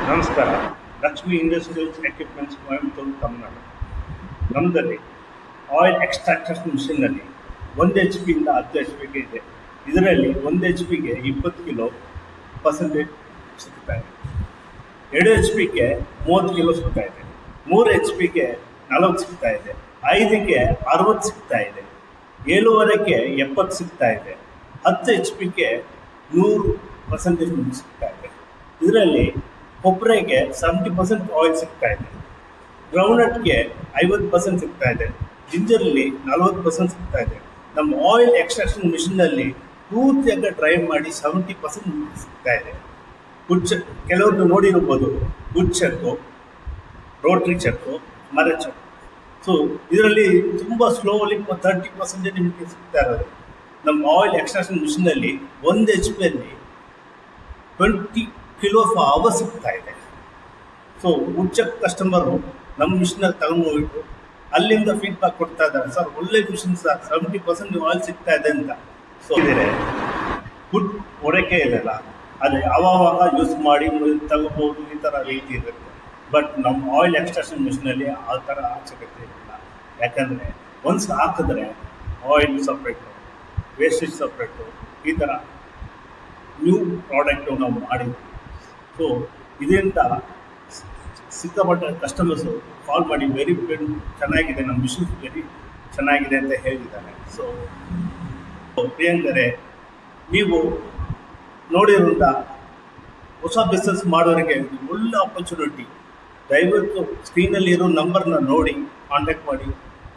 ನಮಸ್ಕಾರ. Lakshmi industrials equipments Coimbatore Tamil Nadu. ನಮ್ಮದಲ್ಲಿ oil extractors ಮಿಷಿನ್ನಲ್ಲಿ 1 HP ಇಂದ 10 HP ಇದೆ. ಇದರಲ್ಲಿ 1 HP ಗೆ 20 ಕಿಲೋ ಪರ್ಸೆಂಟೇಜ್ ಸಿಗ್ತಾ ಇದೆ. 2 HP ಗೆ 30 ಕಿಲೋ ಸಿಗ್ತಾ ಇದೆ. 3 HP ಗೆ 40 ಸಿಗ್ತಾ ಇದೆ. 5ಗೆ 60 ಸಿಗ್ತಾ ಇದೆ. 7.5ಗೆ 70 ಸಿಗ್ತಾ ಇದೆ. 10 HP ಗೆ 100% ಸಿಗ್ತಾ ಇದೆ. ಇದರಲ್ಲಿ ಕೊಬ್ಬರಿಗೆ 70% ಆಯಿಲ್ ಸಿಗ್ತಾ ಇದೆ. ಗ್ರೌಂಡ್ನಟ್ಗೆ 50% ಸಿಗ್ತಾ ಇದೆ. ಜಿಂಜರಲ್ಲಿ 40% ಸಿಗ್ತಾ ಇದೆ. ನಮ್ಮ ಆಯಿಲ್ ಎಕ್ಸ್ಟ್ರಾಕ್ಷನ್ ಮಿಷಿನ್ನಲ್ಲಿ ಪೂರ್ತಿಯಾಗಿ ಡ್ರೈವ್ ಮಾಡಿ 70% ಸಿಗ್ತಾ ಇದೆ. ಕೆಲವ್ರದ್ದು ನೋಡಿರ್ಬೋದು, ಚೆಕ್ಕು, ರೋಟ್ರಿ ಚೆಕ್ಕು, ಮರ ಚೆಕ್ಕು. ಸೊ ಇದರಲ್ಲಿ ತುಂಬ ಸ್ಲೋಲಿ 30% ನಿಮಗೆ ಸಿಗ್ತಾ ಇರೋದು. ನಮ್ಮ ಆಯಿಲ್ ಎಕ್ಸ್ಟ್ರಾಕ್ಷನ್ ಮಿಷಿನಲ್ಲಿ 1 HP ಯಲ್ಲಿ 20 ಕಿಲೋ ಫಾರ್ ಅವರ್ ಸಿಗ್ತಾ ಇದೆ. ಸೊ ಚೆಕ್ ಕಸ್ಟಮರು ನಮ್ಮ ಮಿಷಿನಲ್ಲಿ ತಗೊಂಡು ಹೋಗ್ಬಿಟ್ಟು ಅಲ್ಲಿಂದ ಫೀಡ್ಬ್ಯಾಕ್ ಕೊಡ್ತಾ ಇದ್ದಾರೆ, ಸರ್ ಒಳ್ಳೆ ಮಿಷಿನ್ ಸರ್, 70% ಆಯಿಲ್ ಸಿಗ್ತಾ ಇದೆ ಅಂತ. ಸೊ ಇದೇ ಫುಡ್ ಹೊರಕೆ ಇದೆಲ್ಲ ಅದು ಯಾವಾಗ ಯೂಸ್ ಮಾಡಿ ತಗೋಬೋದು, ಈ ಥರ ರೀತಿ ಇರುತ್ತೆ. ಬಟ್ ನಮ್ಮ ಆಯಿಲ್ ಎಕ್ಸ್ಟ್ರಾಕ್ಷನ್ ಮಿಷಿನಲ್ಲಿ ಆ ಥರ ಅವಶ್ಯಕತೆ ಇಲ್ಲ. ಯಾಕಂದರೆ ಒನ್ಸ್ ಹಾಕಿದ್ರೆ ಆಯಿಲ್ ಸಪ್ರೇಟು, ವೇಸ್ಟೇಜ್ ಸಪ್ರೇಟು, ಈ ಥರ ನ್ಯೂ ಪ್ರಾಡಕ್ಟು ನಾವು ಮಾಡಿದ್ವಿ. ಸೊ ಇದರಿಂದ ಸಿಕ್ಕಾಪಟ್ಟೆ ಕಸ್ಟಮರ್ಸು ಕಾಲ್ ಮಾಡಿ ವೆರಿ ಚೆನ್ನಾಗಿದೆ, ನಮ್ಮ ಮಿಷಿನ್ಸ್ ವೆರಿ ಚೆನ್ನಾಗಿದೆ ಅಂತ ಹೇಳಿದ್ದಾರೆ. ಸೊ ಪ್ರಿಯಾಂಕರೇ, ನೀವು ನೋಡಿರುವಂಥ ಹೊಸ ಬಿಸ್ನೆಸ್ ಮಾಡೋರಿಗೆ ಒಳ್ಳೆ ಆಪರ್ಚುನಿಟಿ. ದಯವಿಟ್ಟು ಸ್ಕ್ರೀನಲ್ಲಿ ಇರೋ ನಂಬರ್ನ ನೋಡಿ ಕಾಂಟ್ಯಾಕ್ಟ್ ಮಾಡಿ.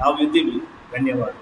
ನಾವು ಇದ್ದೀವಿ. ಧನ್ಯವಾದ.